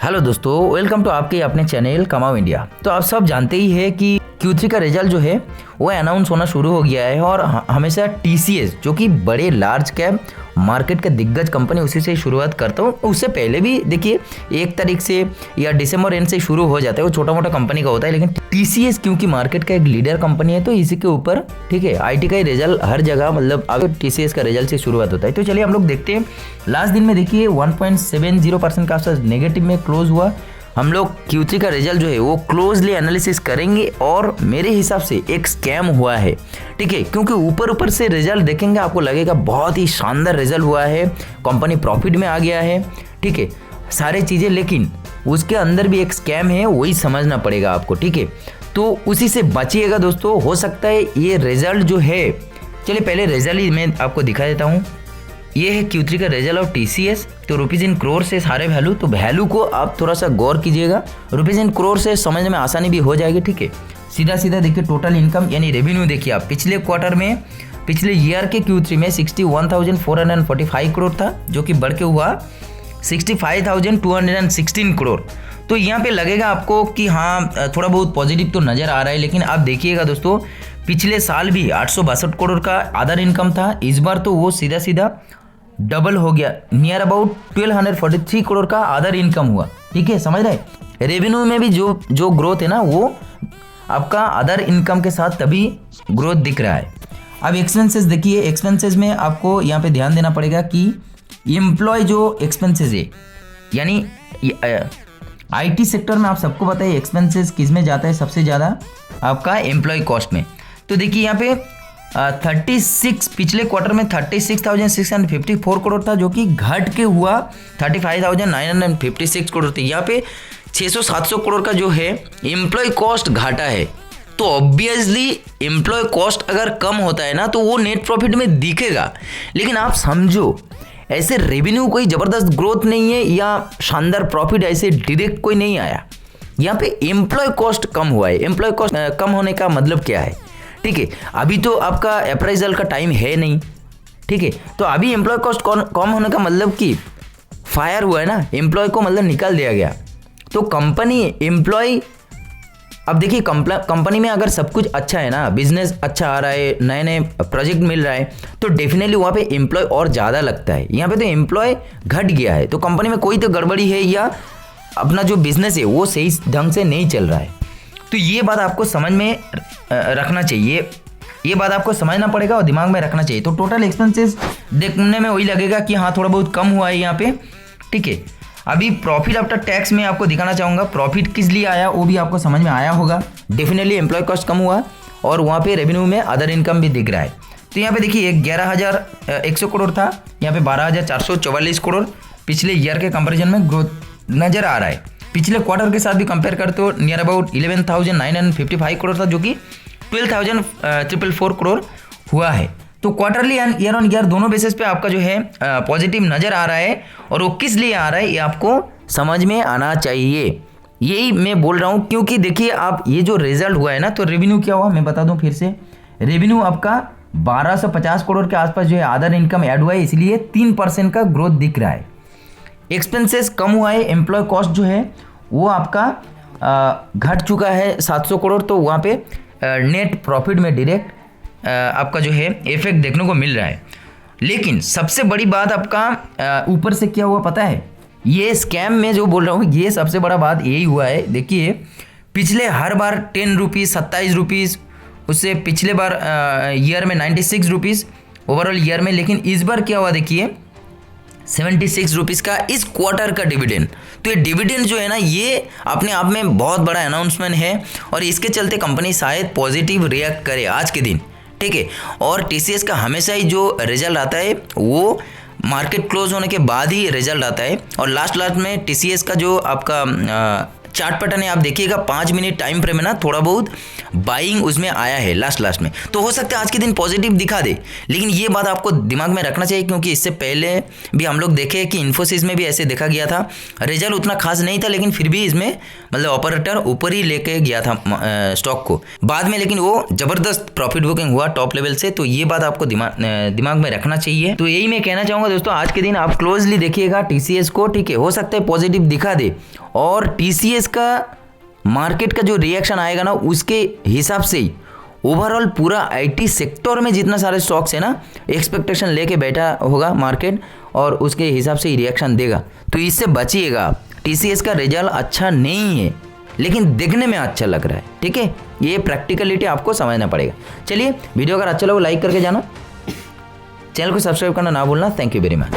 Hello दोस्तों, welcome to आपके अपने चैनल कमाओ इंडिया। तो आप सब जानते ही है कि Q3 का रिजल्ट जो है वो अनाउंस होना शुरू हो गया है और हमेशा TCS जो कि बड़े लार्ज कैप मार्केट का दिग्गज कंपनी उसी से शुरुआत करता हूँ। उससे पहले भी देखिए 1 तारीख से या दिसंबर एंड से शुरू हो जाता है, वो छोटा मोटा कंपनी का होता है, लेकिन TCS क्योंकि मार्केट का एक लीडर कंपनी है तो इसी के ऊपर ठीक है IT का ही रिजल्ट हर जगह मतलब अब TCS का रिजल्ट से शुरुआत होता है। तो चलिए हम लोग देखते हैं। लास्ट दिन में देखिए 1.70% का नेगेटिव में क्लोज हुआ। हम लोग Q3 का रिजल्ट जो है वो क्लोजली एनालिसिस करेंगे और मेरे हिसाब से एक स्कैम हुआ है, ठीक है, क्योंकि ऊपर से रिजल्ट देखेंगे आपको लगेगा बहुत ही शानदार रिजल्ट हुआ है, कंपनी प्रॉफिट में आ गया है, ठीक है, सारी चीज़ें, लेकिन उसके अंदर भी एक स्कैम है, वही समझना पड़ेगा आपको, ठीक है। तो उसी से बचिएगा दोस्तों, हो सकता है ये रिजल्ट जो है, चलिए पहले रिजल्ट ही मैं आपको दिखा देता हूँ। ये है Q3 का रिजल्ट ऑफ TCS। तो रुपीज़ इन करोड़ से सारे वैल्यू, तो वैल्यू को आप थोड़ा सा गौर कीजिएगा, रुपीज़ इन करोड़ से समझने में आसानी भी हो जाएगी, ठीक है। सीधा देखिए टोटल इनकम यानी रेवेन्यू देखिए आप, पिछले क्वार्टर में पिछले ईयर के Q3 में 61,445 करोड़ था, जो कि बढ़ के हुआ 65,216 करोड़। तो यहाँ पे लगेगा आपको कि हाँ थोड़ा बहुत पॉजिटिव तो नज़र आ रहा है, लेकिन आप देखिएगा दोस्तों पिछले साल भी 862 करोड़ का अदर इनकम था, इस बार तो वो सीधा डबल हो गया, नियर अबाउट 1243 करोड़ का अदर इनकम हुआ, ठीक है, समझ रहे। रेवेन्यू में भी जो ग्रोथ है ना वो आपका अदर इनकम के साथ तभी ग्रोथ दिख रहा है। अब एक्सपेंसेस देखिए, एक्सपेंसेस में आपको यहाँ पे ध्यान देना पड़ेगा कि एम्प्लॉय जो एक्सपेंसेस है यानी IT सेक्टर में आप सबको पता है एक्सपेंसेस किस में जाता है सबसे ज़्यादा, आपका एम्प्लॉय कॉस्ट में। तो देखिए यहाँ पे 36 पिछले क्वार्टर में 36,654 करोड़ था, जो कि घट के हुआ 35,956 करोड़ थी। यहाँ पे 600-700 करोड़ का जो है एम्प्लॉय कॉस्ट घाटा है। तो ऑब्वियसली एम्प्लॉय कॉस्ट अगर कम होता है ना तो वो नेट प्रॉफिट में दिखेगा, लेकिन आप समझो ऐसे रेवेन्यू कोई ज़बरदस्त ग्रोथ नहीं है या शानदार प्रॉफिट ऐसे डायरेक्ट कोई नहीं आया, यहाँ पे एम्प्लॉय कॉस्ट कम हुआ है। एम्प्लॉय कॉस्ट कम होने का मतलब क्या है, ठीक है, अभी तो आपका अप्राइजल का टाइम है नहीं, ठीक है, तो अभी एम्प्लॉय कॉस्ट कम होने का मतलब कि फायर हुआ है ना, एम्प्लॉय को मतलब निकाल दिया गया। तो कंपनी एम्प्लॉय, अब देखिए कंपनी में अगर सब कुछ अच्छा है ना, बिजनेस अच्छा आ रहा है, नए नए प्रोजेक्ट मिल रहा है, तो डेफिनेटली वहाँ पे एम्प्लॉय और ज़्यादा लगता है। यहाँ पे तो एम्प्लॉय घट गया है, तो कंपनी में कोई तो गड़बड़ी है या अपना जो बिजनेस है वो सही ढंग से नहीं चल रहा है। तो ये बात आपको समझ में रखना चाहिए, ये बात आपको समझना पड़ेगा और दिमाग में रखना चाहिए। तो टोटल एक्सपेंसेस देखने में वही लगेगा कि हाँ थोड़ा बहुत कम हुआ है यहाँ पे, ठीक है। अभी प्रॉफिट आफ्टर टैक्स में आपको दिखाना चाहूँगा, प्रॉफिट किस लिए आया वो भी आपको समझ में आया होगा। डेफिनेटली एम्प्लॉय कॉस्ट कम हुआ और वहाँ पे रेवेन्यू में अदर इनकम भी दिख रहा है। तो यहाँ पे देखिए 11,100 करोड़ था, यहाँ पे 12,444 करोड़ पिछले ईयर के कंपेरिजन में ग्रोथ नज़र आ रहा है। पिछले क्वार्टर के साथ भी कंपेयर कर तो नियर अबाउट 11,955 करोड़ था, जो कि 12,444 करोड़ हुआ है। तो quarterly and year on year दोनों बेसिस पे आपका जो है पॉजिटिव नज़र आ रहा है, और वो किस लिए आ रहा है ये आपको समझ में आना चाहिए। यही मैं बोल रहा हूँ, क्योंकि देखिए आप ये जो रिजल्ट हुआ है ना, तो रेवेन्यू क्या हुआ मैं बता दूँ फिर से, रेवेन्यू आपका 1250 करोड़ के आसपास जो है अदर इनकम ऐड हुआ है, इसलिए 3% का ग्रोथ दिख रहा है। एक्सपेंसेस कम हुआ है, एम्प्लॉय कॉस्ट जो है वो आपका घट चुका है 700 करोड़, तो वहाँ पे नेट प्रॉफिट में डायरेक्ट आपका जो है इफेक्ट देखने को मिल रहा है। लेकिन सबसे बड़ी बात आपका ऊपर से क्या हुआ पता है, ये स्कैम में जो बोल रहा हूँ ये सबसे बड़ा बात यही हुआ है। देखिए पिछले हर बार 10 रुपीज़ 27 रुपीज़, उससे पिछले बार ईयर में 96 रुपीज़ ओवरऑल ईयर में, लेकिन इस बार क्या हुआ देखिए 76 रुपीज़ का इस क्वार्टर का डिविडेंड। तो ये डिविडेंड जो है ना ये अपने आप में बहुत बड़ा अनाउंसमेंट है, और इसके चलते कंपनी शायद पॉजिटिव रिएक्ट करे आज के दिन, ठीक है। और TCS का हमेशा ही जो रिजल्ट आता है वो मार्केट क्लोज होने के बाद ही रिजल्ट आता है, और लास्ट में TCS का जो आपका चार्ट पैटर्न है आप देखिएगा 5 मिनट टाइम फ्रेम में ना थोड़ा बहुत बाइंग उसमें आया है लास्ट में। तो हो सकता है आज के दिन पॉजिटिव दिखा दे, लेकिन ये बात आपको दिमाग में रखना चाहिए, क्योंकि इससे पहले भी हम लोग देखे कि इन्फोसिस में भी ऐसे देखा गया था, रिजल्ट उतना खास नहीं था, लेकिन फिर भी इसमें मतलब ऑपरेटर ऊपर ही लेके गया था स्टॉक को बाद में, लेकिन वो जबरदस्त प्रॉफिट बुकिंग हुआ टॉप लेवल से। तो ये बात आपको दिमाग में रखना चाहिए। तो यही मैं कहना चाहूँगा दोस्तों, आज के दिन आप क्लोजली देखिएगा TCS को, ठीक है, हो सकता है पॉजिटिव दिखा दे, और टीसीएस का मार्केट का जो रिएक्शन आएगा ना उसके हिसाब से ही ओवरऑल पूरा आईटी सेक्टर में जितना सारे स्टॉक्स है ना एक्सपेक्टेशन लेके बैठा होगा मार्केट और उसके हिसाब से ही रिएक्शन देगा। तो इससे बचिएगा आप। टीसीएस का रिजल्ट अच्छा नहीं है लेकिन देखने में अच्छा लग रहा है, ठीक है। ये प्रैक्टिकलिटी आपको समझना पड़ेगा। चलिए वीडियो अगर अच्छा लगे लाइक करके जाना, चैनल को सब्सक्राइब करना ना भूलना। Thank you very much.